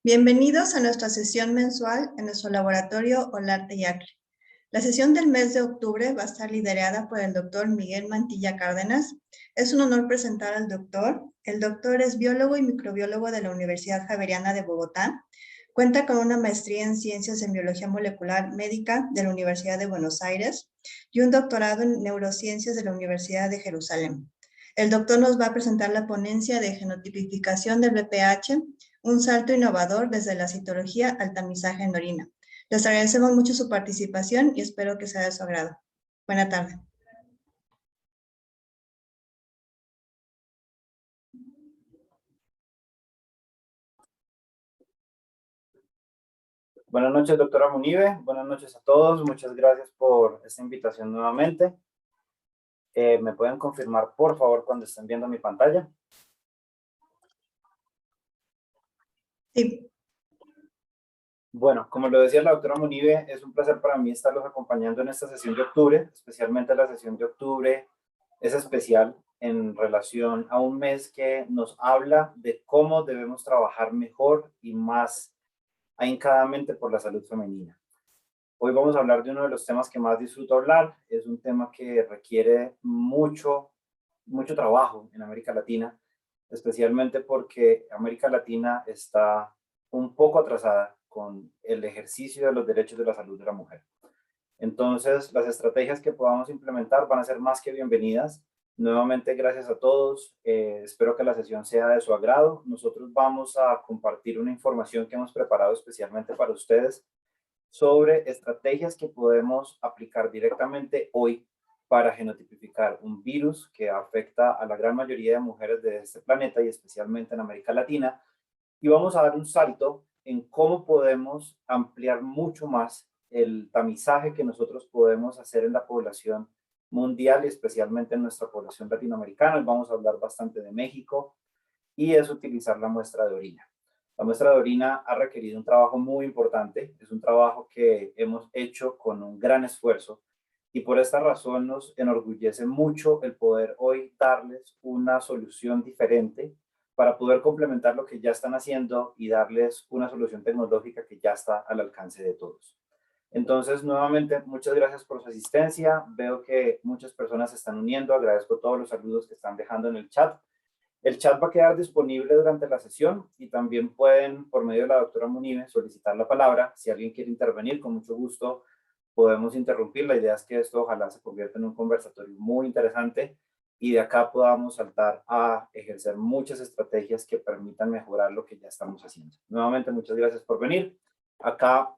Bienvenidos a nuestra sesión mensual en nuestro laboratorio Olarte y Acre. La sesión del mes de octubre va a estar liderada por el doctor Miguel Mantilla Cárdenas. Es un honor presentar al doctor. El doctor es biólogo y microbiólogo de la Universidad Javeriana de Bogotá. Cuenta con una maestría en Ciencias en Biología Molecular Médica de la Universidad de Buenos Aires y un doctorado en Neurociencias de la Universidad de Jerusalén. El doctor nos va a presentar la ponencia de genotipificación del VPH, un salto innovador desde la citología al tamizaje en orina. Les agradecemos mucho su participación y espero que sea de su agrado. Buena tarde. Buenas noches, doctora Munive. Buenas noches a todos. Muchas gracias por esta invitación nuevamente. ¿Me pueden confirmar, por favor, cuando estén viendo mi pantalla? Sí. Bueno, como lo decía la doctora Munive, es un placer para mí estarlos acompañando en esta sesión de octubre. Especialmente la sesión de octubre es especial en relación a un mes que nos habla de cómo debemos trabajar mejor y más ahincadamente por la salud femenina. Hoy vamos a hablar de uno de los temas que más disfruto hablar. Es un tema que requiere mucho trabajo en América Latina, especialmente porque América Latina está un poco atrasada con el ejercicio de los derechos de la salud de la mujer. Entonces, las estrategias que podamos implementar van a ser más que bienvenidas. Nuevamente, gracias a todos. Espero que la sesión sea de su agrado. Nosotros vamos a compartir una información que hemos preparado especialmente para ustedes sobre estrategias que podemos aplicar directamente hoy para genotipificar un virus que afecta a la gran mayoría de mujeres de este planeta y especialmente en América Latina. Y vamos a dar un salto en cómo podemos ampliar mucho más el tamizaje que nosotros podemos hacer en la población mundial y especialmente en nuestra población latinoamericana. Vamos a hablar bastante de México y es utilizar la muestra de orina. La muestra de orina ha requerido un trabajo muy importante, es un trabajo que hemos hecho con un gran esfuerzo y por esta razón nos enorgullece mucho el poder hoy darles una solución diferente para poder complementar lo que ya están haciendo y darles una solución tecnológica que ya está al alcance de todos. Entonces, nuevamente, muchas gracias por su asistencia. Veo que muchas personas se están uniendo. Agradezco todos los saludos que están dejando en el chat. El chat va a quedar disponible durante la sesión y también pueden, por medio de la doctora Munive, solicitar la palabra. Si alguien quiere intervenir, con mucho gusto podemos interrumpir. La idea es que esto ojalá se convierta en un conversatorio muy interesante y de acá podamos saltar a ejercer muchas estrategias que permitan mejorar lo que ya estamos haciendo. Nuevamente, muchas gracias por venir. Acá,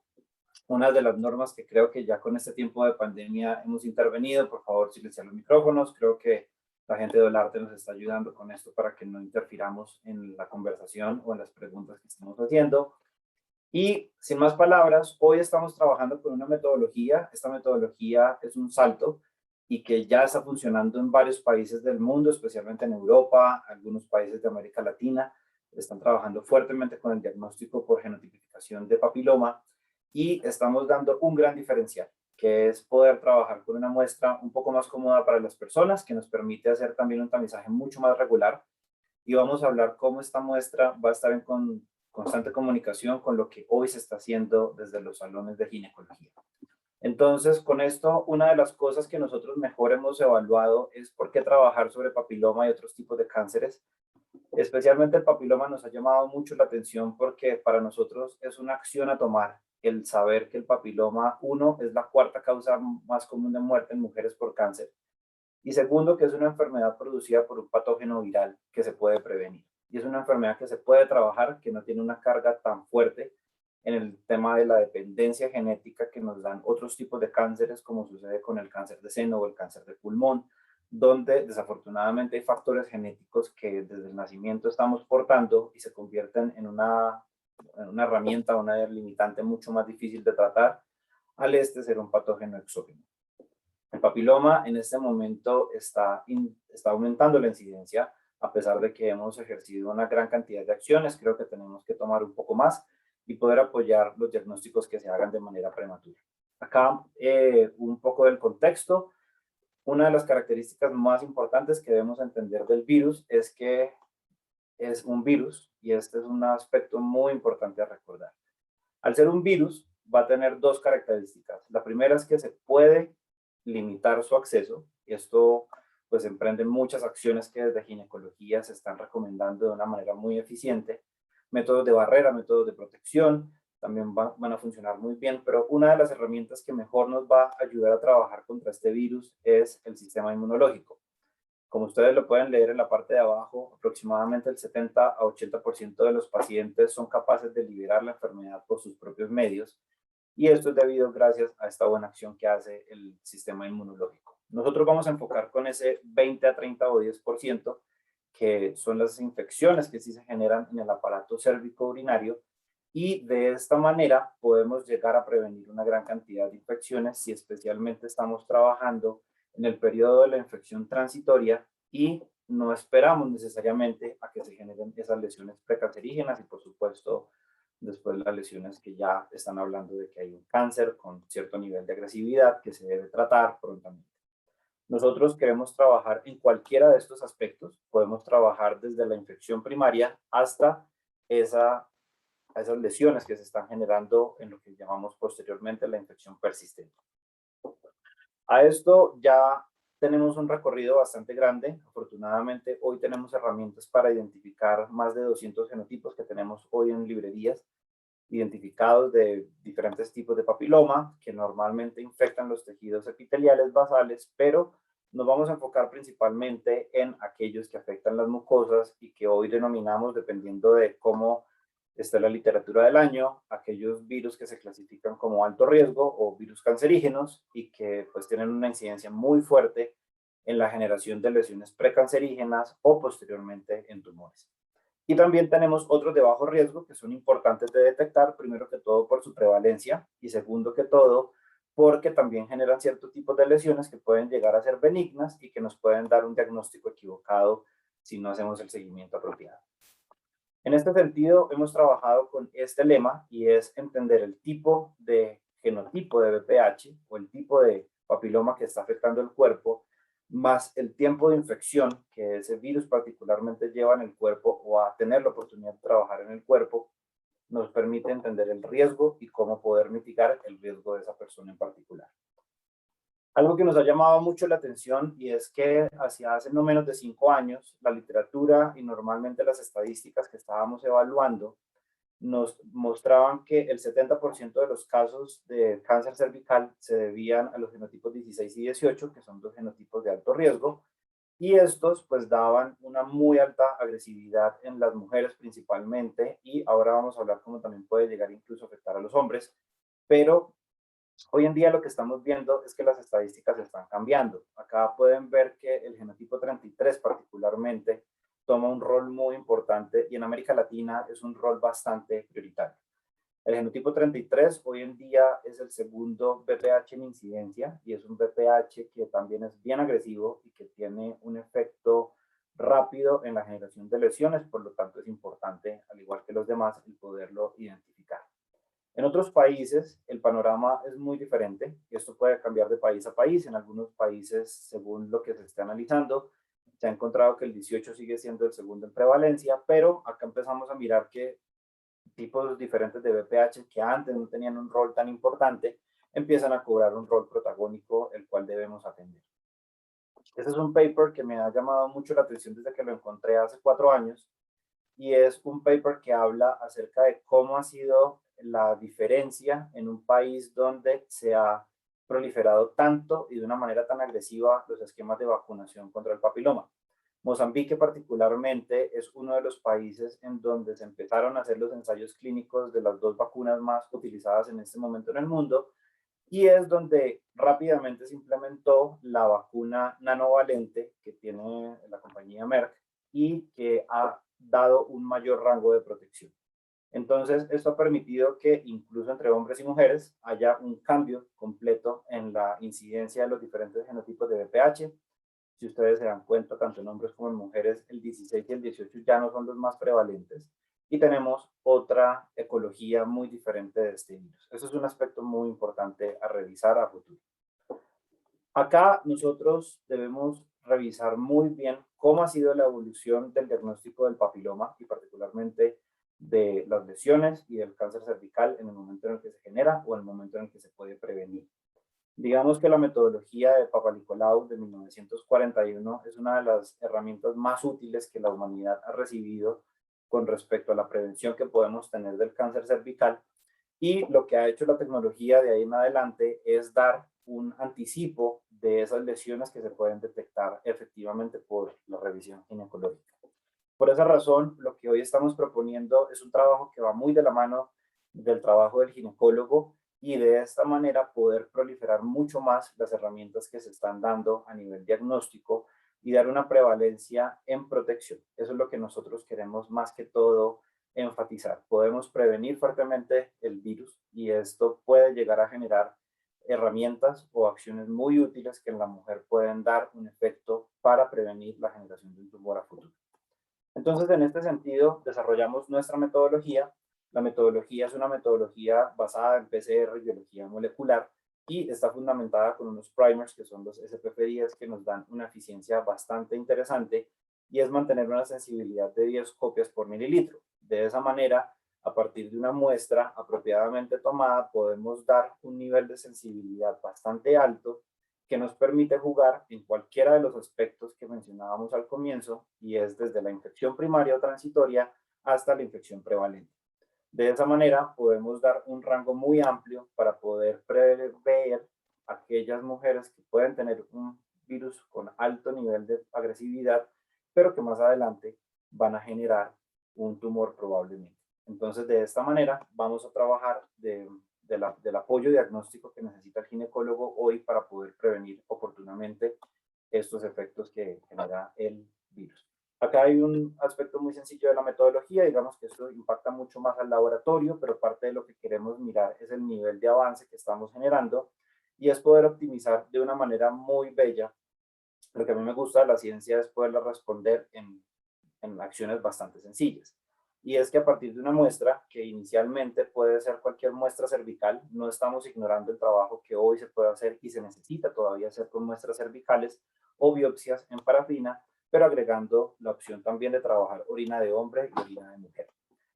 una de las normas que creo que ya con este tiempo de pandemia hemos intervenido. Por favor, silenciar los micrófonos. Creo que la gente del arte nos está ayudando con esto para que no interfiramos en la conversación o en las preguntas que estamos haciendo. Y sin más palabras, hoy estamos trabajando con una metodología. Esta metodología es un salto y que ya está funcionando en varios países del mundo, especialmente en Europa, algunos países de América Latina. Están trabajando fuertemente con el diagnóstico por genotipificación de papiloma y estamos dando un gran diferencial, que es poder trabajar con una muestra un poco más cómoda para las personas, que nos permite hacer también un tamizaje mucho más regular. Y vamos a hablar cómo esta muestra va a estar en constante comunicación con lo que hoy se está haciendo desde los salones de ginecología. Entonces, con esto, una de las cosas que nosotros mejor hemos evaluado es por qué trabajar sobre papiloma y otros tipos de cánceres. Especialmente el papiloma nos ha llamado mucho la atención porque para nosotros es una acción a tomar el saber que el papiloma, uno, es la cuarta causa más común de muerte en mujeres por cáncer. Y segundo, que es una enfermedad producida por un patógeno viral que se puede prevenir. Y es una enfermedad que se puede trabajar, que no tiene una carga tan fuerte en el tema de la dependencia genética que nos dan otros tipos de cánceres, como sucede con el cáncer de seno o el cáncer de pulmón, donde desafortunadamente hay factores genéticos que desde el nacimiento estamos portando y se convierten en una herramienta, una limitante mucho más difícil de tratar al ser un patógeno exógeno. El papiloma en este momento está aumentando la incidencia, a pesar de que hemos ejercido una gran cantidad de acciones. Creo que tenemos que tomar un poco más y poder apoyar los diagnósticos que se hagan de manera prematura. Acá un poco del contexto. Una de las características más importantes que debemos entender del virus es que es un virus y este es un aspecto muy importante a recordar. Al ser un virus, va a tener dos características. La primera es que se puede limitar su acceso y esto pues emprende muchas acciones que desde ginecología se están recomendando de una manera muy eficiente. Métodos de barrera, métodos de protección, también van a funcionar muy bien, pero una de las herramientas que mejor nos va a ayudar a trabajar contra este virus es el sistema inmunológico. Como ustedes lo pueden leer en la parte de abajo, aproximadamente el 70 a 80% de los pacientes son capaces de liberar la enfermedad por sus propios medios y esto es debido gracias a esta buena acción que hace el sistema inmunológico. Nosotros vamos a enfocar con ese 20 a 30 o 10% que son las infecciones que sí se generan en el aparato cérvico-urinario y de esta manera podemos llegar a prevenir una gran cantidad de infecciones si especialmente estamos trabajando en el periodo de la infección transitoria y no esperamos necesariamente a que se generen esas lesiones precancerígenas y por supuesto después las lesiones que ya están hablando de que hay un cáncer con cierto nivel de agresividad que se debe tratar prontamente. Nosotros queremos trabajar en cualquiera de estos aspectos. Podemos trabajar desde la infección primaria hasta esas lesiones que se están generando en lo que llamamos posteriormente la infección persistente. A esto ya tenemos un recorrido bastante grande. Afortunadamente, hoy tenemos herramientas para identificar más de 200 genotipos que tenemos hoy en librerías, identificados de diferentes tipos de papiloma que normalmente infectan los tejidos epiteliales basales, pero nos vamos a enfocar principalmente en aquellos que afectan las mucosas y que hoy denominamos, dependiendo de cómo está la literatura del año, aquellos virus que se clasifican como alto riesgo o virus cancerígenos y que pues tienen una incidencia muy fuerte en la generación de lesiones precancerígenas o posteriormente en tumores. Y también tenemos otros de bajo riesgo que son importantes de detectar, primero que todo por su prevalencia y segundo que todo porque también generan ciertos tipos de lesiones que pueden llegar a ser benignas y que nos pueden dar un diagnóstico equivocado si no hacemos el seguimiento apropiado. En este sentido, hemos trabajado con este lema y es entender el tipo de genotipo de VPH o el tipo de papiloma que está afectando el cuerpo, más el tiempo de infección que ese virus particularmente lleva en el cuerpo o a tener la oportunidad de trabajar en el cuerpo, nos permite entender el riesgo y cómo poder mitigar el riesgo de esa persona en particular. Algo que nos ha llamado mucho la atención y es que hacia hace no menos de 5 años, la literatura y normalmente las estadísticas que estábamos evaluando nos mostraban que el 70% de los casos de cáncer cervical se debían a los genotipos 16 y 18, que son dos genotipos de alto riesgo, y estos pues daban una muy alta agresividad en las mujeres principalmente, y ahora vamos a hablar cómo también puede llegar incluso a afectar a los hombres, pero hoy en día lo que estamos viendo es que las estadísticas están cambiando. Acá pueden ver que el genotipo 33 particularmente toma un rol muy importante y en América Latina es un rol bastante prioritario. El genotipo 33 hoy en día es el segundo VPH en incidencia y es un VPH que también es bien agresivo y que tiene un efecto rápido en la generación de lesiones, por lo tanto es importante, al igual que los demás, el poderlo identificar. En otros países el panorama es muy diferente y esto puede cambiar de país a país. En algunos países, según lo que se esté analizando, se ha encontrado que el 18 sigue siendo el segundo en prevalencia, pero acá empezamos a mirar que tipos diferentes de VPH que antes no tenían un rol tan importante, empiezan a cobrar un rol protagónico, el cual debemos atender. Este es un paper que me ha llamado mucho la atención desde que lo encontré hace 4 años y es un paper que habla acerca de cómo ha sido la diferencia en un país donde se ha proliferado tanto y de una manera tan agresiva los esquemas de vacunación contra el papiloma. Mozambique particularmente es uno de los países en donde se empezaron a hacer los ensayos clínicos de las dos vacunas más utilizadas en este momento en el mundo y es donde rápidamente se implementó la vacuna nanovalente que tiene la compañía Merck y que ha dado un mayor rango de protección. Entonces, esto ha permitido que incluso entre hombres y mujeres haya un cambio completo en la incidencia de los diferentes genotipos de VPH. Si ustedes se dan cuenta, tanto en hombres como en mujeres, el 16 y el 18 ya no son los más prevalentes y tenemos otra ecología muy diferente de este virus. Eso es un aspecto muy importante a revisar a futuro. Acá nosotros debemos revisar muy bien cómo ha sido la evolución del diagnóstico del papiloma y particularmente de las lesiones y del cáncer cervical en el momento en el que se genera o en el momento en el que se puede prevenir. Digamos que la metodología de Papanicolaou de 1941 es una de las herramientas más útiles que la humanidad ha recibido con respecto a la prevención que podemos tener del cáncer cervical, y lo que ha hecho la tecnología de ahí en adelante es dar un anticipo de esas lesiones que se pueden detectar efectivamente por la revisión ginecológica. Por esa razón, lo que hoy estamos proponiendo es un trabajo que va muy de la mano del trabajo del ginecólogo, y de esta manera poder proliferar mucho más las herramientas que se están dando a nivel diagnóstico y dar una prevalencia en protección. Eso es lo que nosotros queremos más que todo enfatizar. Podemos prevenir fuertemente el virus y esto puede llegar a generar herramientas o acciones muy útiles que en la mujer pueden dar un efecto para prevenir la generación de un tumor a futuro. Entonces, en este sentido, desarrollamos nuestra metodología. La metodología es una metodología basada en PCR, biología molecular, y está fundamentada con unos primers que son los SPF10 que nos dan una eficiencia bastante interesante, y es mantener una sensibilidad de 10 copias por mililitro. De esa manera, a partir de una muestra apropiadamente tomada, podemos dar un nivel de sensibilidad bastante alto que nos permite jugar en cualquiera de los aspectos que mencionábamos al comienzo, y es desde la infección primaria o transitoria hasta la infección prevalente. De esa manera podemos dar un rango muy amplio para poder prever aquellas mujeres que pueden tener un virus con alto nivel de agresividad, pero que más adelante van a generar un tumor probablemente. Entonces, de esta manera vamos a trabajar del apoyo diagnóstico que necesita el ginecólogo hoy para poder prevenir oportunamente estos efectos que genera el virus. Acá hay un aspecto muy sencillo de la metodología, digamos que esto impacta mucho más al laboratorio, pero parte de lo que queremos mirar es el nivel de avance que estamos generando, y es poder optimizar de una manera muy bella. Lo que a mí me gusta de la ciencia es poderla responder en acciones bastante sencillas. Y es que a partir de una muestra, que inicialmente puede ser cualquier muestra cervical, no estamos ignorando el trabajo que hoy se puede hacer y se necesita todavía hacer con muestras cervicales o biopsias en parafina, pero agregando la opción también de trabajar orina de hombre y orina de mujer.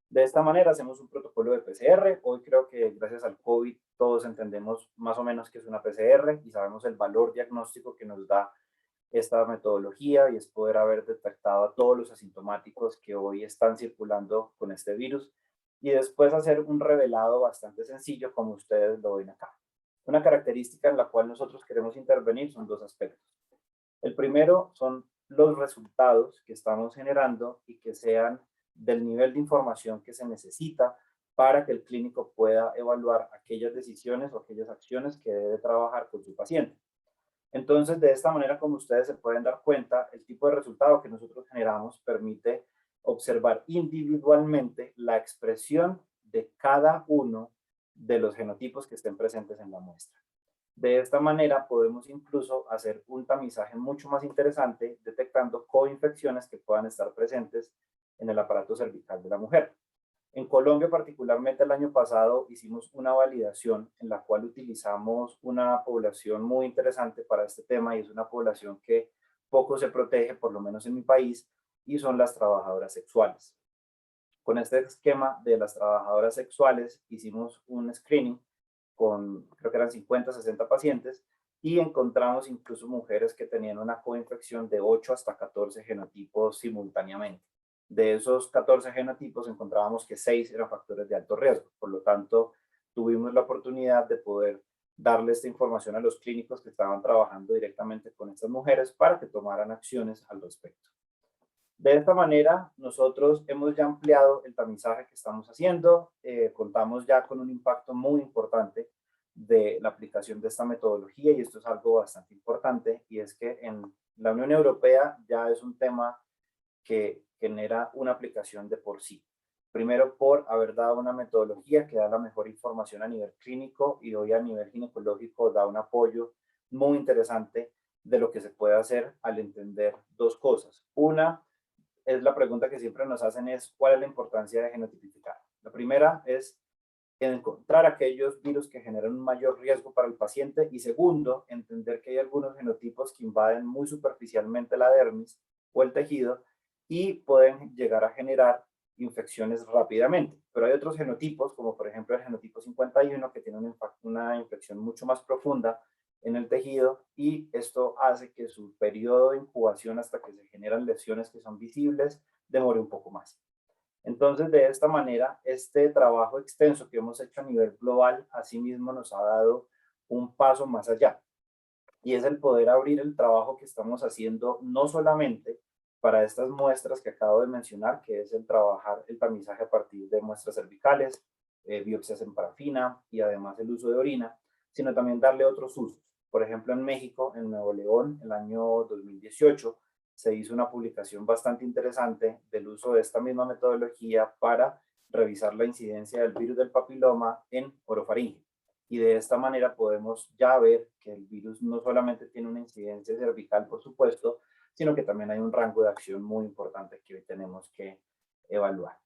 De esta manera hacemos un protocolo de PCR. Hoy creo que gracias al COVID todos entendemos más o menos qué es una PCR y sabemos el valor diagnóstico que nos da esta metodología, y es poder haber detectado a todos los asintomáticos que hoy están circulando con este virus, y después hacer un revelado bastante sencillo como ustedes lo ven acá. Una característica en la cual nosotros queremos intervenir son dos aspectos. El primero son los resultados que estamos generando y que sean del nivel de información que se necesita para que el clínico pueda evaluar aquellas decisiones o aquellas acciones que debe trabajar con su paciente. Entonces, de esta manera, como ustedes se pueden dar cuenta, el tipo de resultado que nosotros generamos permite observar individualmente la expresión de cada uno de los genotipos que estén presentes en la muestra. De esta manera podemos incluso hacer un tamizaje mucho más interesante, detectando coinfecciones que puedan estar presentes en el aparato cervical de la mujer. En Colombia, particularmente el año pasado, hicimos una validación en la cual utilizamos una población muy interesante para este tema, y es una población que poco se protege, por lo menos en mi país, y son las trabajadoras sexuales. Con este esquema de las trabajadoras sexuales hicimos un screening con, creo que eran 50, 60 pacientes, y encontramos incluso mujeres que tenían una coinfección de 8 hasta 14 genotipos simultáneamente. De esos 14 genotipos encontrábamos que 6 eran factores de alto riesgo. Por lo tanto, tuvimos la oportunidad de poder darle esta información a los clínicos que estaban trabajando directamente con estas mujeres para que tomaran acciones al respecto. De esta manera, nosotros hemos ya ampliado el tamizaje que estamos haciendo. Contamos ya con un impacto muy importante de la aplicación de esta metodología, y esto es algo bastante importante, y es que en la Unión Europea ya es un tema que genera una aplicación de por sí. Primero, por haber dado una metodología que da la mejor información a nivel clínico, y hoy a nivel ginecológico da un apoyo muy interesante de lo que se puede hacer al entender dos cosas. Una es la pregunta que siempre nos hacen, es ¿cuál es la importancia de genotipificar? La primera es encontrar aquellos virus que generan un mayor riesgo para el paciente y segundo, entender que hay algunos genotipos que invaden muy superficialmente la dermis o el tejido y pueden llegar a generar infecciones rápidamente. Pero hay otros genotipos, como por ejemplo el genotipo 51, que tiene una infección mucho más profunda en el tejido y esto hace que su periodo de incubación hasta que se generan lesiones que son visibles demore un poco más. Entonces, de esta manera, este trabajo extenso que hemos hecho a nivel global, asimismo nos ha dado un paso más allá, y es el poder abrir el trabajo que estamos haciendo no solamente para estas muestras que acabo de mencionar, que es el trabajar el tamizaje a partir de muestras cervicales, biopsias en parafina y además el uso de orina, sino también darle otros usos. Por ejemplo, en México, en Nuevo León, el año 2018, se hizo una publicación bastante interesante del uso de esta misma metodología para revisar la incidencia del virus del papiloma en orofaringe. Y de esta manera podemos ya ver que el virus no solamente tiene una incidencia cervical, por supuesto, sino que también hay un rango de acción muy importante que hoy tenemos que evaluar.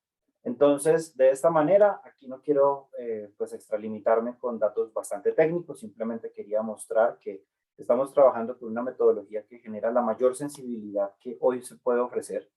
Entonces, de esta manera, aquí no quiero pues extralimitarme con datos bastante técnicos, simplemente quería mostrar que estamos trabajando con una metodología que genera la mayor sensibilidad que hoy se puede ofrecer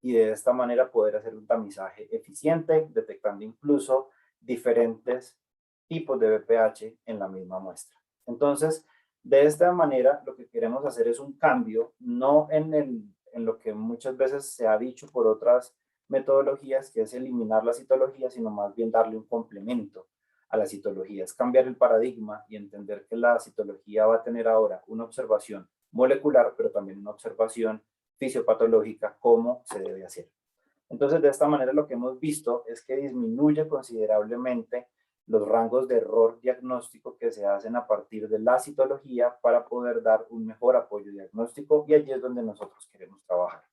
y de esta manera poder hacer un tamizaje eficiente, detectando incluso diferentes tipos de BPH en la misma muestra. Entonces, de esta manera, lo que queremos hacer es un cambio, no en lo que muchas veces se ha dicho por otras metodologías, que es eliminar la citología, sino más bien darle un complemento a la citología. Es cambiar el paradigma y entender que la citología va a tener ahora una observación molecular, pero también una observación fisiopatológica, cómo se debe hacer. Entonces, de esta manera lo que hemos visto es que disminuye considerablemente los rangos de error diagnóstico que se hacen a partir de la citología para poder dar un mejor apoyo diagnóstico y allí es donde nosotros queremos trabajar.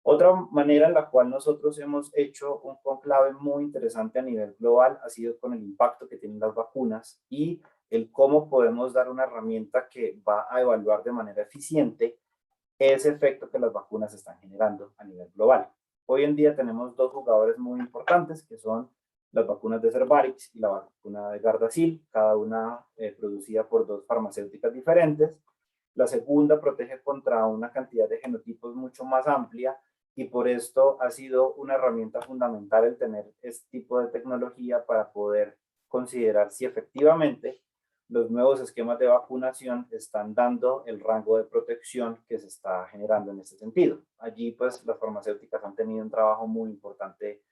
Otra manera en la cual nosotros hemos hecho un conclave muy interesante a nivel global ha sido con el impacto que tienen las vacunas y el cómo podemos dar una herramienta que va a evaluar de manera eficiente ese efecto que las vacunas están generando a nivel global. Hoy en día tenemos dos jugadores muy importantes que son las vacunas de Cervarix y la vacuna de Gardasil, cada una producida por dos farmacéuticas diferentes. La segunda protege contra una cantidad de genotipos mucho más amplia y por esto ha sido una herramienta fundamental el tener este tipo de tecnología para poder considerar si efectivamente los nuevos esquemas de vacunación están dando el rango de protección que se está generando en este sentido. Allí, pues, las farmacéuticas han tenido un trabajo muy importante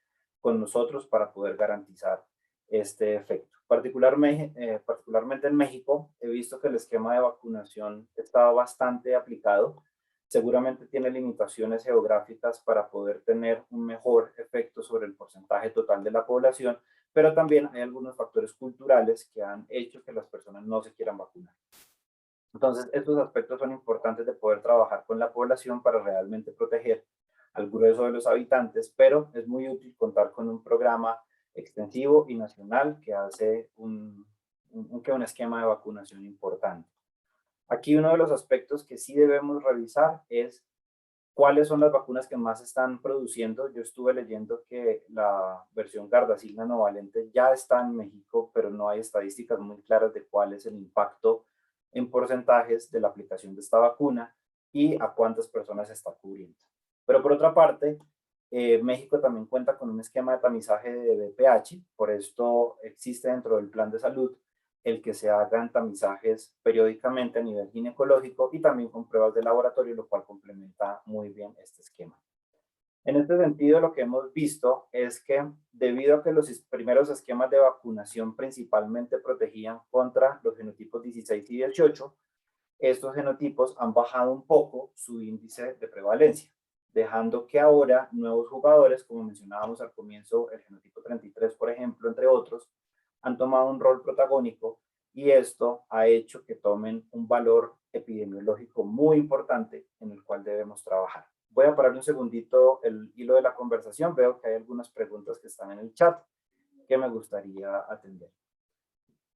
con nosotros para poder garantizar este efecto. Particularmente en México, he visto que el esquema de vacunación está bastante aplicado. Seguramente tiene limitaciones geográficas para poder tener un mejor efecto sobre el porcentaje total de la población, pero también hay algunos factores culturales que han hecho que las personas no se quieran vacunar. Entonces, estos aspectos son importantes de poder trabajar con la población para realmente proteger al grueso de los habitantes, pero es muy útil contar con un programa extensivo y nacional que hace un esquema de vacunación importante. Aquí uno de los aspectos que sí debemos revisar es cuáles son las vacunas que más se están produciendo. Yo estuve leyendo que la versión Gardasil nanovalente ya está en México, pero no hay estadísticas muy claras de cuál es el impacto en porcentajes de la aplicación de esta vacuna y a cuántas personas se está cubriendo. Pero por otra parte, México también cuenta con un esquema de tamizaje de BPH, por esto existe dentro del plan de salud el que se hagan tamizajes periódicamente a nivel ginecológico y también con pruebas de laboratorio, lo cual complementa muy bien este esquema. En este sentido, lo que hemos visto es que debido a que los primeros esquemas de vacunación principalmente protegían contra los genotipos 16 y 18, estos genotipos han bajado un poco su índice de prevalencia, dejando que ahora nuevos jugadores, como mencionábamos al comienzo, el genotipo 33, por ejemplo, entre otros, han tomado un rol protagónico y esto ha hecho que tomen un valor epidemiológico muy importante en el cual debemos trabajar. Voy a parar un segundito el hilo de la conversación. Veo que hay algunas preguntas que están en el chat que me gustaría atender.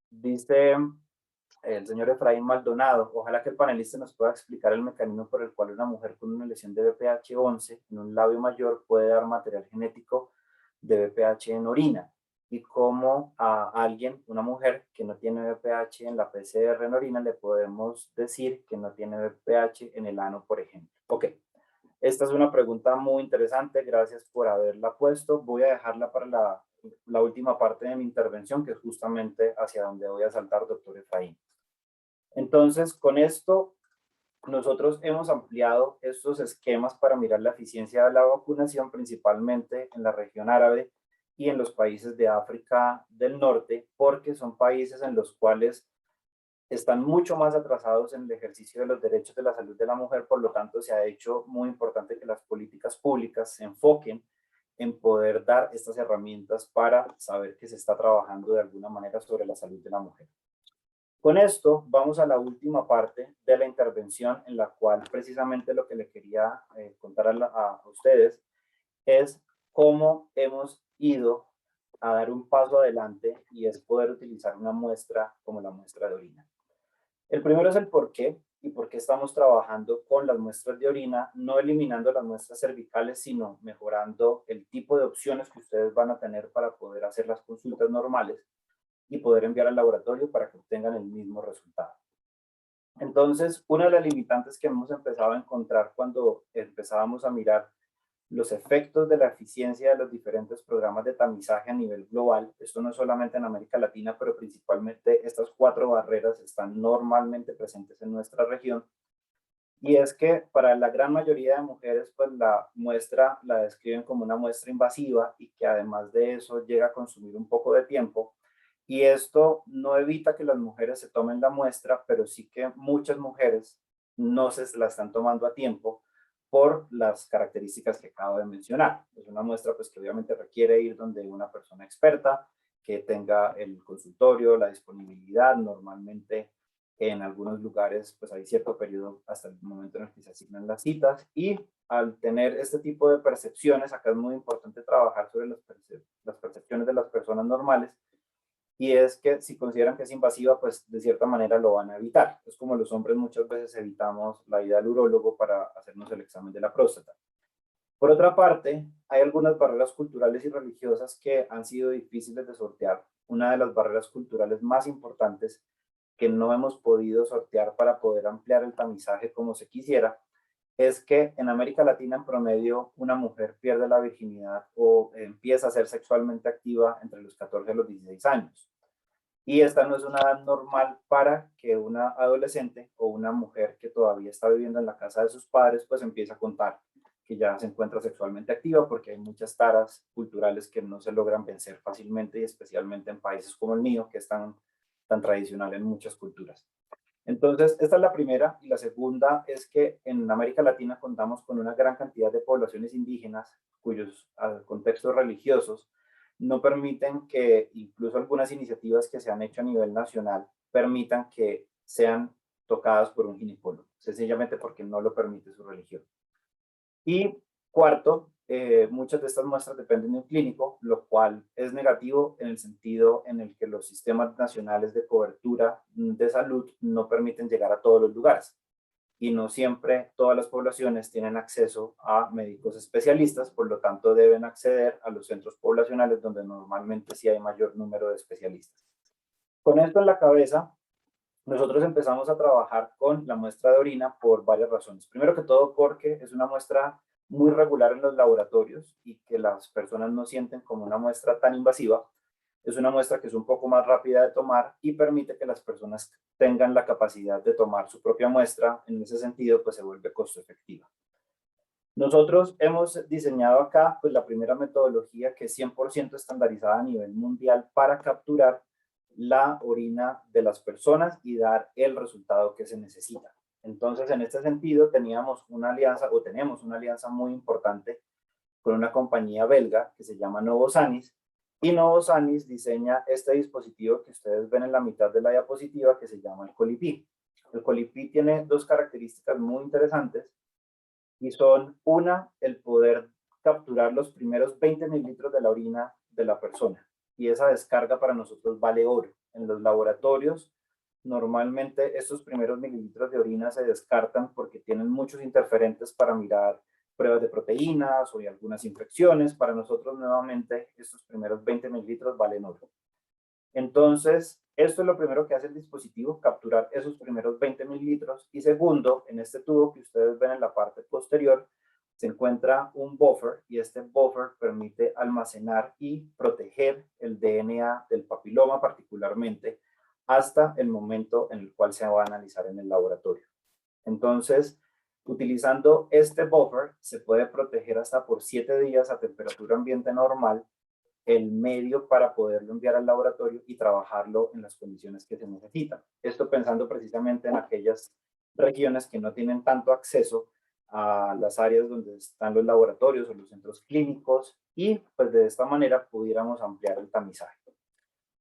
Dice el señor Efraín Maldonado, ojalá que el panelista nos pueda explicar el mecanismo por el cual una mujer con una lesión de BPH 11 en un labio mayor puede dar material genético de BPH en orina. y cómo a alguien, una mujer que no tiene VPH en la PCR en orina, le podemos decir que no tiene VPH en el ano, por ejemplo. Ok, esta es una pregunta muy interesante, gracias por haberla puesto. Voy a dejarla para la última parte de mi intervención, que es justamente hacia donde voy a saltar, doctor Efraín. Entonces, con esto, nosotros hemos ampliado estos esquemas para mirar la eficiencia de la vacunación, principalmente en la región árabe y en los países de África del Norte, porque son países en los cuales están mucho más atrasados en el ejercicio de los derechos de la salud de la mujer. Por lo tanto, se ha hecho muy importante que las políticas públicas se enfoquen en poder dar estas herramientas para saber que se está trabajando de alguna manera sobre la salud de la mujer. Con esto vamos a la última parte de la intervención, en la cual precisamente lo que le quería contar a ustedes es cómo hemos ido a dar un paso adelante, y es poder utilizar una muestra como la muestra de orina. El primero es el por qué y por qué estamos trabajando con las muestras de orina, no eliminando las muestras cervicales, sino mejorando el tipo de opciones que ustedes van a tener para poder hacer las consultas normales y poder enviar al laboratorio para que obtengan el mismo resultado. Entonces, una de las limitantes que hemos empezado a encontrar cuando empezábamos a mirar los efectos de la eficiencia de los diferentes programas de tamizaje a nivel global, esto no es solamente en América Latina, pero principalmente estas 4 barreras están normalmente presentes en nuestra región, y es que para la gran mayoría de mujeres, pues la muestra la describen como una muestra invasiva y que además de eso llega a consumir un poco de tiempo. Y esto no evita que las mujeres se tomen la muestra, pero sí que muchas mujeres no se la están tomando a tiempo por las características que acabo de mencionar. Es una muestra pues que obviamente requiere ir donde una persona experta, que tenga el consultorio, la disponibilidad. Normalmente en algunos lugares pues hay cierto periodo hasta el momento en el que se asignan las citas, y al tener este tipo de percepciones, acá es muy importante trabajar sobre las percepciones de las personas normales, y es que si consideran que es invasiva, pues de cierta manera lo van a evitar. Es como los hombres muchas veces evitamos la ida al urólogo para hacernos el examen de la próstata. Por otra parte, hay algunas barreras culturales y religiosas que han sido difíciles de sortear. Una de las barreras culturales más importantes que no hemos podido sortear para poder ampliar el tamizaje como se quisiera, es que en América Latina en promedio una mujer pierde la virginidad o empieza a ser sexualmente activa entre los 14 y los 16 años. Y esta no es una edad normal para que una adolescente o una mujer que todavía está viviendo en la casa de sus padres pues empiece a contar que ya se encuentra sexualmente activa, porque hay muchas taras culturales que no se logran vencer fácilmente, y especialmente en países como el mío, que es tan tradicional en muchas culturas. Entonces, esta es la primera. Y la segunda es que en América Latina contamos con una gran cantidad de poblaciones indígenas cuyos contextos religiosos no permiten que incluso algunas iniciativas que se han hecho a nivel nacional permitan que sean tocadas por un ginecólogo, sencillamente porque no lo permite su religión. Y cuarto, muchas de estas muestras dependen de un clínico, lo cual es negativo en el sentido en el que los sistemas nacionales de cobertura de salud no permiten llegar a todos los lugares, y no siempre todas las poblaciones tienen acceso a médicos especialistas. Por lo tanto deben acceder a los centros poblacionales donde normalmente sí hay mayor número de especialistas. Con esto en la cabeza, nosotros empezamos a trabajar con la muestra de orina por varias razones. Primero que todo porque es una muestra muy regular en los laboratorios y que las personas no sienten como una muestra tan invasiva. Es una muestra que es un poco más rápida de tomar y permite que las personas tengan la capacidad de tomar su propia muestra. En ese sentido, pues se vuelve costo efectiva. Nosotros hemos diseñado acá pues la primera metodología que es 100% estandarizada a nivel mundial para capturar la orina de las personas y dar el resultado que se necesita. Entonces, en este sentido, teníamos una alianza, o tenemos una alianza muy importante con una compañía belga que se llama Novosanis, y Novosanis diseña este dispositivo que ustedes ven en la mitad de la diapositiva, que se llama el Colli-Pee. El Colli-Pee tiene dos características muy interesantes, y son: una, el poder capturar los primeros 20 mililitros de la orina de la persona, y esa descarga para nosotros vale oro. En los laboratorios, normalmente estos primeros mililitros de orina se descartan porque tienen muchos interferentes para mirar pruebas de proteínas o de algunas infecciones. Para nosotros, nuevamente, estos primeros 20 mililitros valen oro. Entonces, esto es lo primero que hace el dispositivo, capturar esos primeros 20 mililitros. Y segundo, en este tubo que ustedes ven en la parte posterior, se encuentra un buffer, y este buffer permite almacenar y proteger el DNA del papiloma particularmente hasta el momento en el cual se va a analizar en el laboratorio. Entonces, utilizando este buffer, se puede proteger hasta por 7 días a temperatura ambiente normal el medio para poderlo enviar al laboratorio y trabajarlo en las condiciones que se necesitan. Esto pensando precisamente en aquellas regiones que no tienen tanto acceso a las áreas donde están los laboratorios o los centros clínicos, y pues de esta manera pudiéramos ampliar el tamizaje.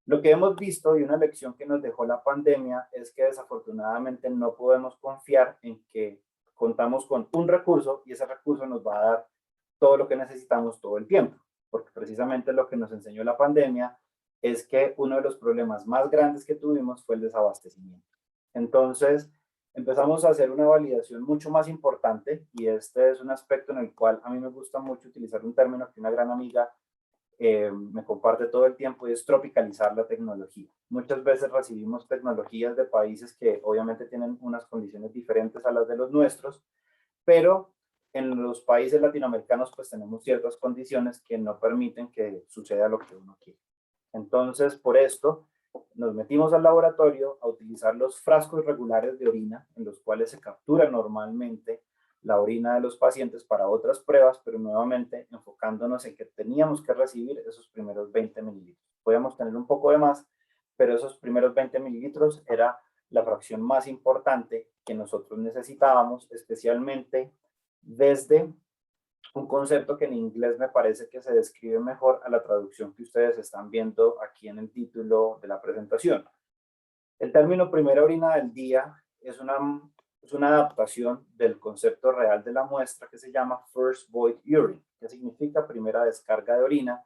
Lo que hemos visto, y una lección que nos dejó la pandemia, es que desafortunadamente no podemos confiar en que contamos con un recurso y ese recurso nos va a dar todo lo que necesitamos todo el tiempo, porque precisamente lo que nos enseñó la pandemia es que uno de los problemas más grandes que tuvimos fue el desabastecimiento. Entonces, empezamos a hacer una validación mucho más importante, y este es un aspecto en el cual a mí me gusta mucho utilizar un término que una gran amiga me comparte todo el tiempo, y es tropicalizar la tecnología. Muchas veces recibimos tecnologías de países que obviamente tienen unas condiciones diferentes a las de los nuestros, pero en los países latinoamericanos pues tenemos ciertas condiciones que no permiten que suceda lo que uno quiere. Entonces, por esto, nos metimos al laboratorio a utilizar los frascos regulares de orina, en los cuales se captura normalmente la orina de los pacientes para otras pruebas, pero nuevamente enfocándonos en que teníamos que recibir esos primeros 20 mililitros. Podíamos tener un poco de más, pero esos primeros 20 mililitros era la fracción más importante que nosotros necesitábamos, especialmente desde un concepto que en inglés me parece que se describe mejor a la traducción que ustedes están viendo aquí en el título de la presentación. El término primera orina del día es una adaptación del concepto real de la muestra que se llama First Void Urine, que significa primera descarga de orina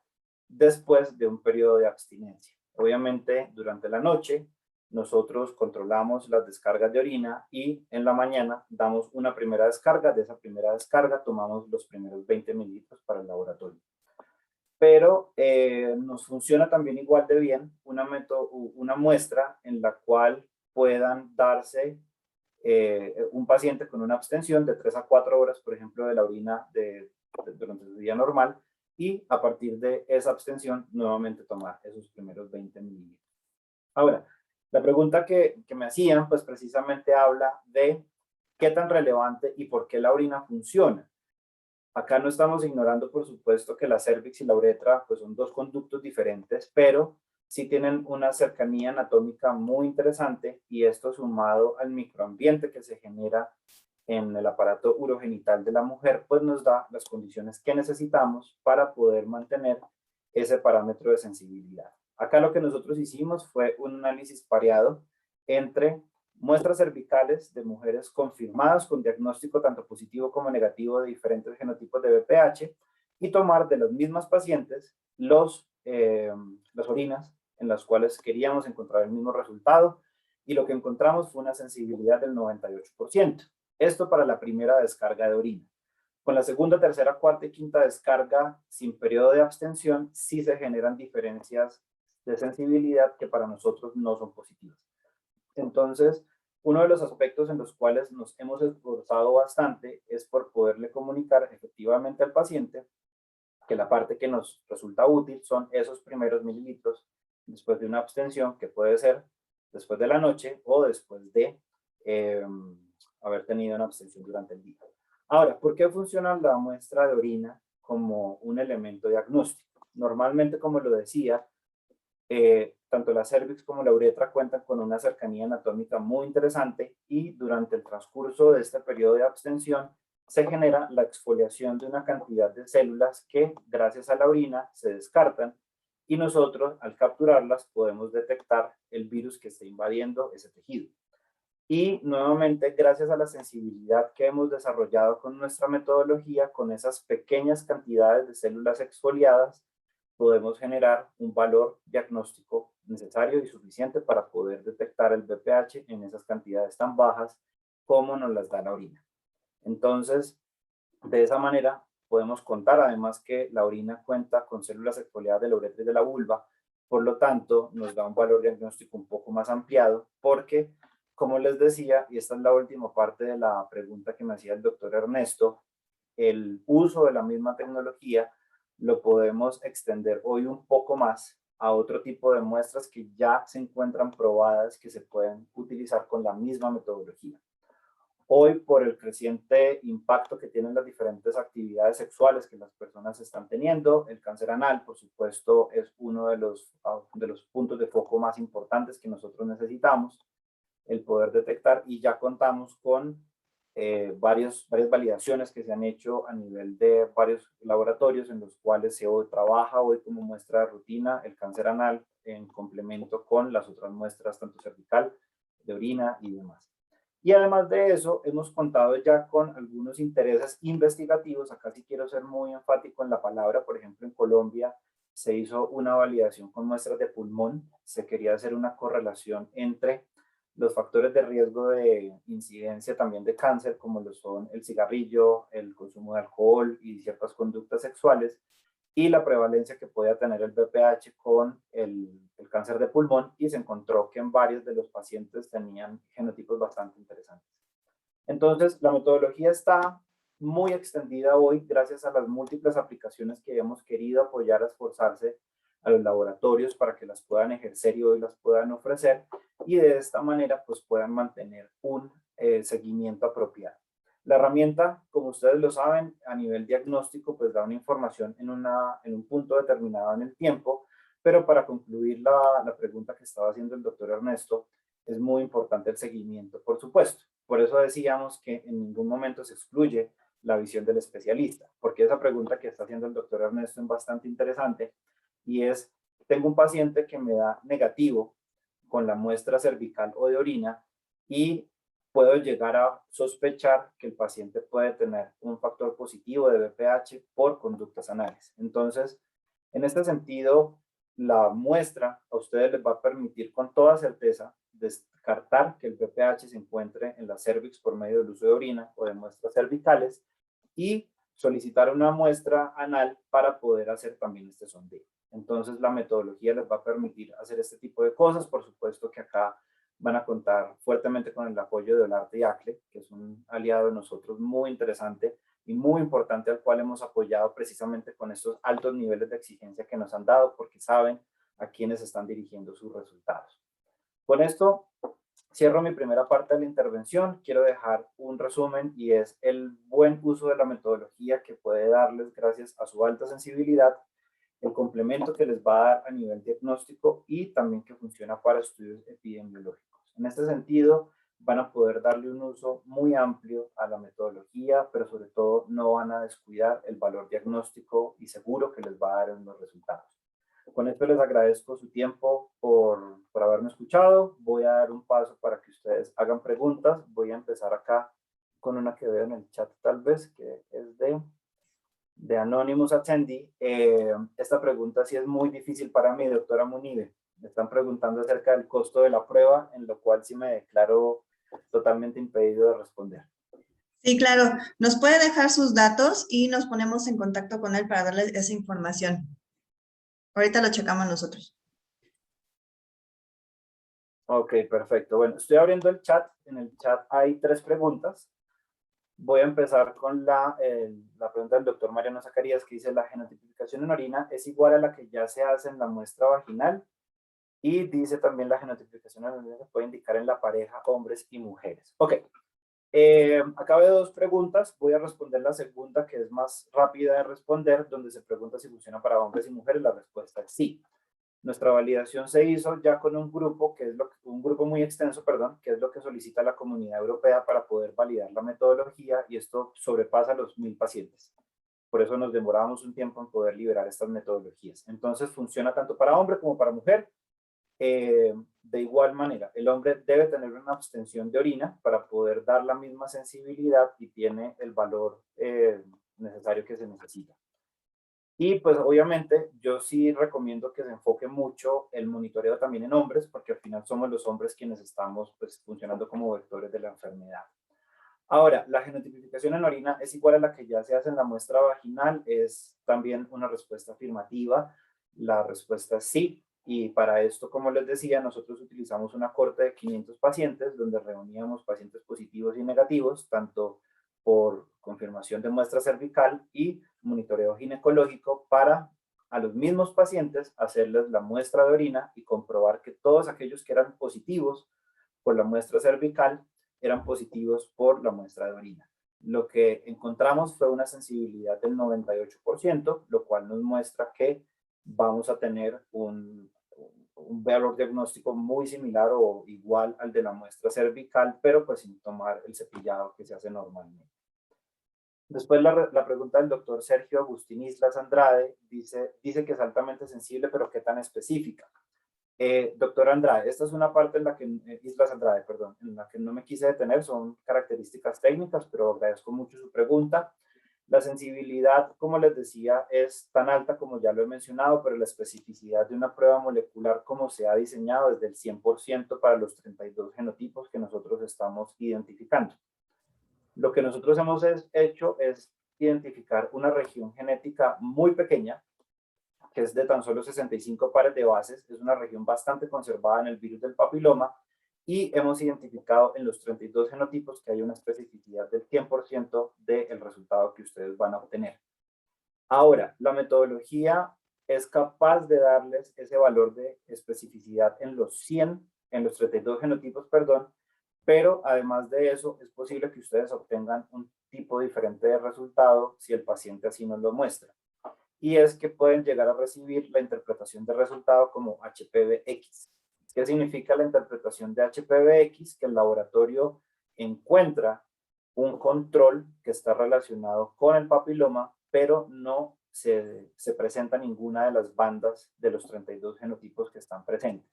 después de un periodo de abstinencia. Obviamente, durante la noche, nosotros controlamos las descargas de orina y en la mañana damos una primera descarga. De esa primera descarga tomamos los primeros 20 mililitros para el laboratorio. Pero nos funciona también igual de bien una muestra en la cual puedan darse un paciente con una abstención de 3 a 4 horas, por ejemplo, de la orina durante su día normal, y a partir de esa abstención nuevamente tomar esos primeros 20 mililitros. Ahora, la pregunta que me hacían, pues precisamente habla de qué tan relevante y por qué la orina funciona. Acá no estamos ignorando, por supuesto, que la cervix y la uretra pues son dos conductos diferentes, pero sí tienen una cercanía anatómica muy interesante, y esto sumado al microambiente que se genera en el aparato urogenital de la mujer, pues nos da las condiciones que necesitamos para poder mantener ese parámetro de sensibilidad. Acá lo que nosotros hicimos fue un análisis pareado entre muestras cervicales de mujeres confirmadas con diagnóstico tanto positivo como negativo de diferentes genotipos de BPH, y tomar de las mismas pacientes las orinas en las cuales queríamos encontrar el mismo resultado, y lo que encontramos fue una sensibilidad del 98%. Esto para la primera descarga de orina. Con la segunda, tercera, cuarta y quinta descarga sin periodo de abstención, sí se generan diferencias de sensibilidad que para nosotros no son positivas. Entonces, uno de los aspectos en los cuales nos hemos esforzado bastante es por poderle comunicar efectivamente al paciente que la parte que nos resulta útil son esos primeros mililitros después de una abstención, que puede ser después de la noche o después de haber tenido una abstención durante el día. Ahora, ¿por qué funciona la muestra de orina como un elemento diagnóstico? Normalmente, como lo decía, tanto la cervix como la uretra cuentan con una cercanía anatómica muy interesante, y durante el transcurso de este periodo de abstención se genera la exfoliación de una cantidad de células que gracias a la orina se descartan, y nosotros al capturarlas podemos detectar el virus que está invadiendo ese tejido. Y nuevamente, gracias a la sensibilidad que hemos desarrollado con nuestra metodología, con esas pequeñas cantidades de células exfoliadas, podemos generar un valor diagnóstico necesario y suficiente para poder detectar el BPH en esas cantidades tan bajas como nos las da la orina. Entonces, De esa manera, podemos contar además que la orina cuenta con células exfoliadas de la uretra y de la vulva, por lo tanto, nos da un valor diagnóstico un poco más ampliado, porque, como les decía, y esta es la última parte de la pregunta que me hacía el doctor Ernesto, el uso de la misma tecnología lo podemos extender hoy un poco más a otro tipo de muestras que ya se encuentran probadas que se pueden utilizar con la misma metodología. Hoy, por el creciente impacto que tienen las diferentes actividades sexuales que las personas están teniendo, el cáncer anal, por supuesto, es uno de los puntos de foco más importantes que nosotros necesitamos, el poder detectar, y ya contamos con varias validaciones que se han hecho a nivel de varios laboratorios en los cuales se trabaja hoy como muestra de rutina el cáncer anal en complemento con las otras muestras, tanto cervical, de orina y demás. Y además de eso, hemos contado ya con algunos intereses investigativos. Acá sí quiero ser muy enfático en la palabra. Por ejemplo, en Colombia se hizo una validación con muestras de pulmón. Se quería hacer una correlación entre los factores de riesgo de incidencia también de cáncer, como lo son el cigarrillo, el consumo de alcohol y ciertas conductas sexuales, y la prevalencia que podía tener el BPH con el cáncer de pulmón, y se encontró que en varios de los pacientes tenían genotipos bastante interesantes. Entonces, la metodología está muy extendida hoy gracias a las múltiples aplicaciones que hemos querido apoyar a esforzarse a los laboratorios para que las puedan ejercer y hoy las puedan ofrecer, y de esta manera pues puedan mantener un seguimiento apropiado. La herramienta, como ustedes lo saben, a nivel diagnóstico, pues da una información en un punto determinado en el tiempo, pero para concluir la pregunta que estaba haciendo el doctor Ernesto, es muy importante el seguimiento, por supuesto. Por eso decíamos que en ningún momento se excluye la visión del especialista, porque esa pregunta que está haciendo el doctor Ernesto es bastante interesante, y es, tengo un paciente que me da negativo con la muestra cervical o de orina, y puedo llegar a sospechar que el paciente puede tener un factor positivo de BPH por conductas anales. Entonces, en este sentido, la muestra a ustedes les va a permitir con toda certeza descartar que el BPH se encuentre en la cervix por medio del uso de orina o de muestras cervicales, y solicitar una muestra anal para poder hacer también este sondeo. Entonces, la metodología les va a permitir hacer este tipo de cosas. Por supuesto que acá van a contar fuertemente con el apoyo de Olarte y ACLE, que es un aliado de nosotros muy interesante y muy importante, al cual hemos apoyado precisamente con estos altos niveles de exigencia que nos han dado, porque saben a quiénes están dirigiendo sus resultados. Con esto cierro mi primera parte de la intervención. Quiero dejar un resumen, y es el buen uso de la metodología que puede darles gracias a su alta sensibilidad, el complemento que les va a dar a nivel diagnóstico, y también que funciona para estudios epidemiológicos. En este sentido, van a poder darle un uso muy amplio a la metodología, pero sobre todo no van a descuidar el valor diagnóstico y seguro que les va a dar en los resultados. Con esto les agradezco su tiempo por haberme escuchado. Voy a dar un paso para que ustedes hagan preguntas. Voy a empezar acá con una que veo en el chat tal vez, que es de Anonymous Attendee. Esta pregunta sí es muy difícil para mí, doctora Munive. Me están preguntando acerca del costo de la prueba, en lo cual sí me declaro totalmente impedido de responder. Sí, claro. Nos puede dejar sus datos y nos ponemos en contacto con él para darle esa información. Ahorita lo checamos nosotros. Ok, perfecto. Bueno, estoy abriendo el chat. En el chat hay 3 preguntas. Voy a empezar con la pregunta del doctor Mariano Zacarías, que dice: la genotipificación en orina es igual a la que ya se hace en la muestra vaginal, y dice también la genotipificación en orina se puede indicar en la pareja hombres y mujeres. Ok, acá veo 2 preguntas. Voy a responder la segunda, que es más rápida de responder, donde se pregunta si funciona para hombres y mujeres. La respuesta es sí. Nuestra validación se hizo ya con un grupo, un grupo muy extenso, perdón, que es lo que solicita la Comunidad Europea para poder validar la metodología, y esto sobrepasa los 1000 pacientes. Por eso nos demoramos un tiempo en poder liberar estas metodologías. Entonces funciona tanto para hombre como para mujer. De igual manera, el hombre debe tener una abstención de orina para poder dar la misma sensibilidad, y tiene el valor necesario que se necesita. Y pues obviamente yo sí recomiendo que se enfoque mucho el monitoreo también en hombres, porque al final somos los hombres quienes estamos pues funcionando como vectores de la enfermedad. Ahora, la genotipificación en orina es igual a la que ya se hace en la muestra vaginal, es también una respuesta afirmativa. La respuesta es sí, y para esto, como les decía, nosotros utilizamos una corte de 500 pacientes donde reuníamos pacientes positivos y negativos, tanto por confirmación de muestra cervical y monitoreo ginecológico, para a los mismos pacientes hacerles la muestra de orina y comprobar que todos aquellos que eran positivos por la muestra cervical eran positivos por la muestra de orina. Lo que encontramos fue una sensibilidad del 98%, lo cual nos muestra que vamos a tener un valor diagnóstico muy similar o igual al de la muestra cervical, pero pues sin tomar el cepillado que se hace normalmente. Después la pregunta del doctor Sergio Agustín Islas Andrade dice que es altamente sensible, pero ¿qué tan específica? Doctor Andrade, esta es una parte en la que, Islas Andrade, perdón, en la que no me quise detener, son características técnicas, pero agradezco mucho su pregunta. La sensibilidad, como les decía, es tan alta como ya lo he mencionado, pero la especificidad de una prueba molecular como se ha diseñado es del 100% para los 32 genotipos que nosotros estamos identificando. Lo que nosotros hemos hecho es identificar una región genética muy pequeña, que es de tan solo 65 pares de bases, es una región bastante conservada en el virus del papiloma, y hemos identificado en los 32 genotipos que hay una especificidad del 100% del resultado que ustedes van a obtener. Ahora, la metodología es capaz de darles ese valor de especificidad en los 32 genotipos, perdón, pero además de eso, es posible que ustedes obtengan un tipo diferente de resultado si el paciente así nos lo muestra. Y es que pueden llegar a recibir la interpretación de resultado como HPV-X. ¿Qué significa la interpretación de HPV-X? Que el laboratorio encuentra un control que está relacionado con el papiloma, pero no se presenta ninguna de las bandas de los 32 genotipos que están presentes.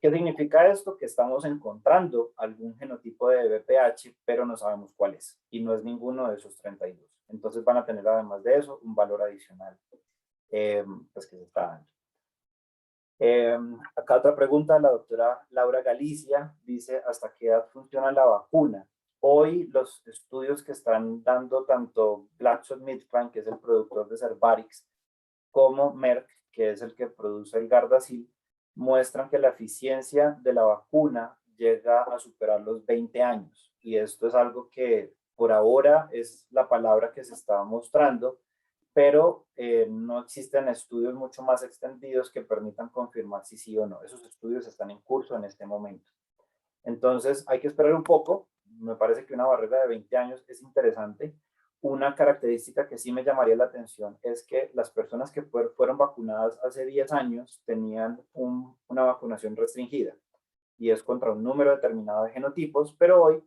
¿Qué significa esto? Que estamos encontrando algún genotipo de BPH, pero no sabemos cuál es, y no es ninguno de esos 32. Entonces van a tener, además de eso, un valor adicional pues que se está dando. Acá otra pregunta, la doctora Laura Galicia dice: ¿hasta qué edad funciona la vacuna? Hoy los estudios que están dando tanto GlaxoSmithKline, que es el productor de Cervarix, como Merck, que es el que produce el Gardasil, muestran que la eficiencia de la vacuna llega a superar los 20 años. Y esto es algo que por ahora es la palabra que se está mostrando, pero no existen estudios mucho más extendidos que permitan confirmar si sí o no. Esos estudios están en curso en este momento. Entonces hay que esperar un poco. Me parece que una barrera de 20 años es interesante. Una característica que sí me llamaría la atención es que las personas que fueron vacunadas hace 10 años tenían una vacunación restringida, y es contra un número determinado de genotipos, pero hoy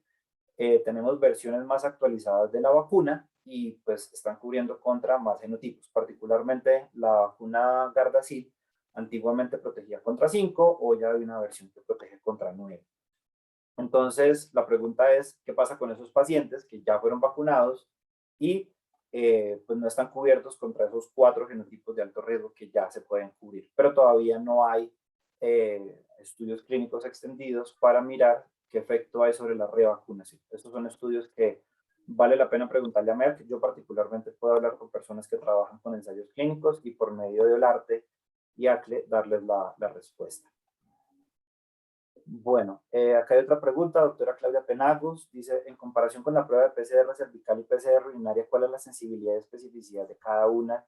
tenemos versiones más actualizadas de la vacuna y pues están cubriendo contra más genotipos. Particularmente la vacuna Gardasil antiguamente protegía contra 5, o ya hay una versión que protege contra 9. Entonces, la pregunta es, ¿qué pasa con esos pacientes que ya fueron vacunados y pues no están cubiertos contra esos 4 genotipos de alto riesgo que ya se pueden cubrir? Pero todavía no hay estudios clínicos extendidos para mirar qué efecto hay sobre la revacunación. Estos son estudios que vale la pena preguntarle a Merck. Yo particularmente puedo hablar con personas que trabajan con ensayos clínicos y por medio de Olarte y ACLE darles la respuesta. Bueno, acá hay otra pregunta, doctora Claudia Penagos, dice: en comparación con la prueba de PCR cervical y PCR urinaria, ¿cuál es la sensibilidad y especificidad de cada una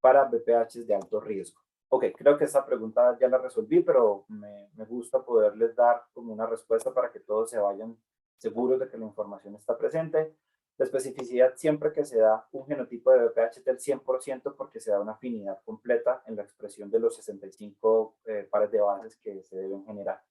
para BPH de alto riesgo? Ok, creo que esta pregunta ya la resolví, pero me gusta poderles dar como una respuesta para que todos se vayan seguros de que la información está presente. La especificidad, siempre que se da un genotipo de BPH, es del 100%, porque se da una afinidad completa en la expresión de los 65 pares de bases que se deben generar.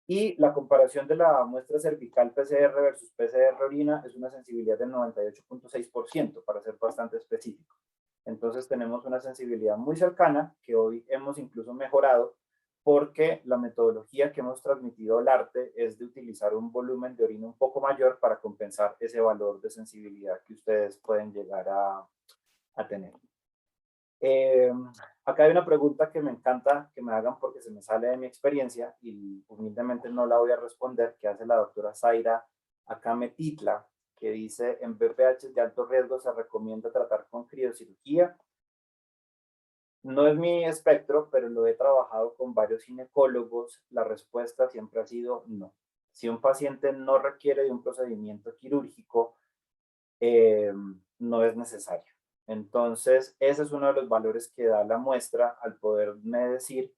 Y la comparación de la muestra cervical PCR versus PCR orina es una sensibilidad del 98.6%, para ser bastante específico. Entonces tenemos una sensibilidad muy cercana, que hoy hemos incluso mejorado, porque la metodología que hemos transmitido al arte es de utilizar un volumen de orina un poco mayor para compensar ese valor de sensibilidad que ustedes pueden llegar a tener. Acá hay una pregunta que me encanta que me hagan porque se me sale de mi experiencia y humildemente no la voy a responder, que hace la doctora Zaira Akametitla, que dice, en BPH de alto riesgo se recomienda tratar con criocirugía. No es mi espectro, pero lo he trabajado con varios ginecólogos. La respuesta siempre ha sido no. Si un paciente no requiere de un procedimiento quirúrgico, no es necesario. Entonces, ese es uno de los valores que da la muestra al poderme decir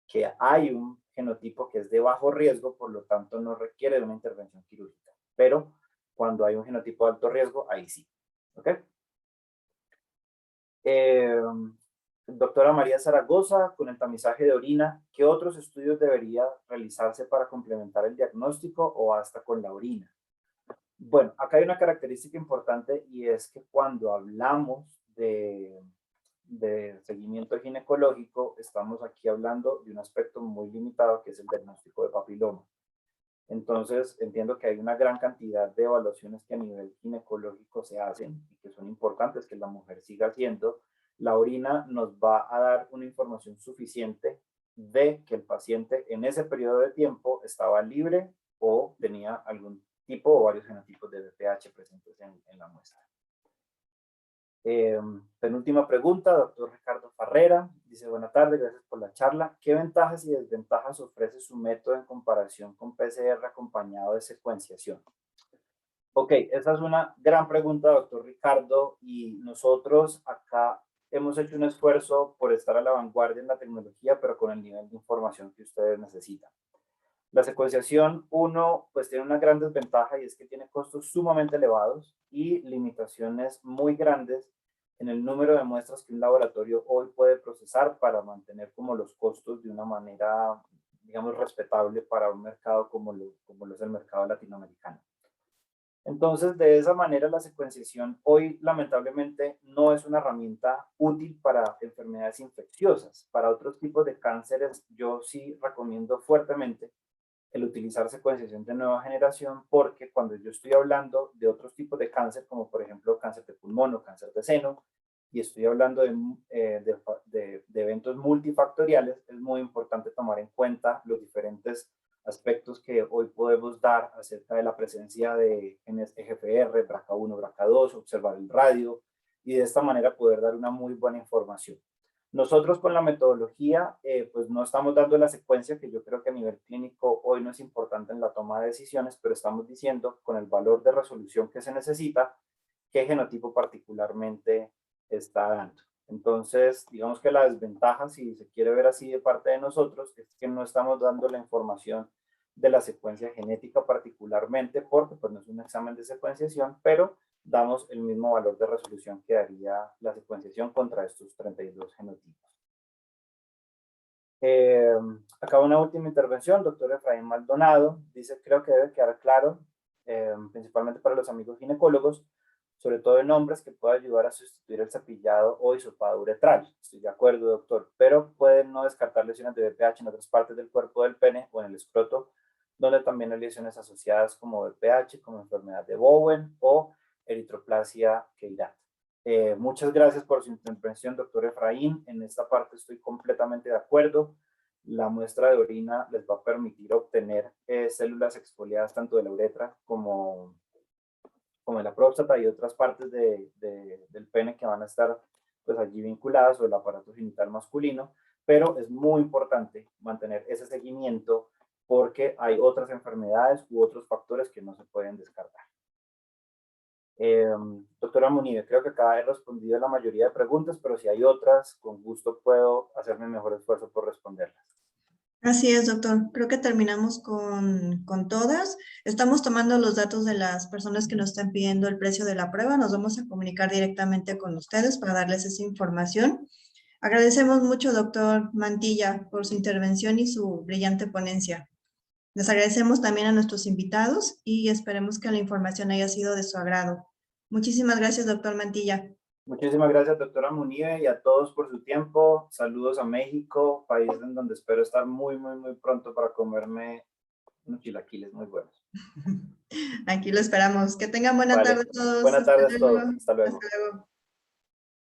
que hay un genotipo que es de bajo riesgo, por lo tanto no requiere de una intervención quirúrgica. Pero cuando hay un genotipo de alto riesgo, ahí sí. ¿Ok? Doctora María Zaragoza, con el tamizaje de orina, ¿qué otros estudios debería realizarse para complementar el diagnóstico o hasta con la orina? Bueno, acá hay una característica importante y es que cuando hablamos de seguimiento ginecológico, estamos aquí hablando de un aspecto muy limitado que es el diagnóstico de papiloma. Entonces, entiendo que hay una gran cantidad de evaluaciones que a nivel ginecológico se hacen y que son importantes que la mujer siga haciendo. La orina nos va a dar una información suficiente de que el paciente en ese periodo de tiempo estaba libre o tenía algún tipo o varios genotipos de BPH presentes en la muestra. Penúltima pregunta, doctor Ricardo Farrera. Dice, buenas tardes, gracias por la charla. ¿Qué ventajas y desventajas ofrece su método en comparación con PCR acompañado de secuenciación? Ok, esa es una gran pregunta, doctor Ricardo, y nosotros acá hemos hecho un esfuerzo por estar a la vanguardia en la tecnología, pero con el nivel de información que ustedes necesitan. La secuenciación, pues tiene una gran desventaja y es que tiene costos sumamente elevados y limitaciones muy grandes en el número de muestras que un laboratorio hoy puede procesar para mantener como los costos de una manera, digamos, respetable para un mercado como lo es el mercado latinoamericano. Entonces, de esa manera, la secuenciación hoy, lamentablemente, no es una herramienta útil para enfermedades infecciosas. Para otros tipos de cánceres, yo sí recomiendo fuertemente el utilizar secuenciación de nueva generación, porque cuando yo estoy hablando de otros tipos de cáncer, como por ejemplo cáncer de pulmón o cáncer de seno, y estoy hablando de eventos multifactoriales, es muy importante tomar en cuenta los diferentes aspectos que hoy podemos dar acerca de la presencia de genes EGFR, BRCA1, BRCA2, observar el radio, y de esta manera poder dar una muy buena información. Nosotros con la metodología, pues no estamos dando la secuencia que yo creo que a nivel clínico hoy no es importante en la toma de decisiones, pero estamos diciendo con el valor de resolución que se necesita, qué genotipo particularmente está dando. Entonces, digamos que la desventaja, si se quiere ver así de parte de nosotros, es que no estamos dando la información de la secuencia genética particularmente, porque pues no es un examen de secuenciación, pero damos el mismo valor de resolución que daría la secuenciación contra estos 32 genotipos. Acá una última intervención, doctor Efraín Maldonado, dice, creo que debe quedar claro, principalmente para los amigos ginecólogos, sobre todo en hombres, que puede ayudar a sustituir el cepillado o hisopado uretral. Estoy de acuerdo, doctor, pero pueden no descartar lesiones de BPH en otras partes del cuerpo del pene o en el escroto, donde también hay lesiones asociadas como BPH, como enfermedad de Bowen o eritroplasia Queyrat. Muchas gracias por su intervención, doctor Efraín. En esta parte estoy completamente de acuerdo. La muestra de orina les va a permitir obtener células exfoliadas tanto de la uretra como de la próstata y otras partes del pene que van a estar pues allí vinculadas o el aparato genital masculino, pero es muy importante mantener ese seguimiento porque hay otras enfermedades u otros factores que no se pueden descartar. Doctora Munive, creo que acá he respondido a la mayoría de preguntas, pero si hay otras, con gusto puedo hacer mi mejor esfuerzo por responderlas. Así es, doctor. Creo que terminamos con todas. Estamos tomando los datos de las personas que nos están pidiendo el precio de la prueba. Nos vamos a comunicar directamente con ustedes para darles esa información. Agradecemos mucho, doctor Mantilla, por su intervención y su brillante ponencia. Les agradecemos también a nuestros invitados y esperemos que la información haya sido de su agrado. Muchísimas gracias, doctor Mantilla. Muchísimas gracias, doctora Munive, y a todos por su tiempo. Saludos a México, país en donde espero estar muy, muy, muy pronto para comerme unos chilaquiles muy buenos. Aquí lo esperamos. Que tengan buena Vale. tarde todos. Buenas Hasta tardes a todos. luego. Hasta luego. Hasta luego.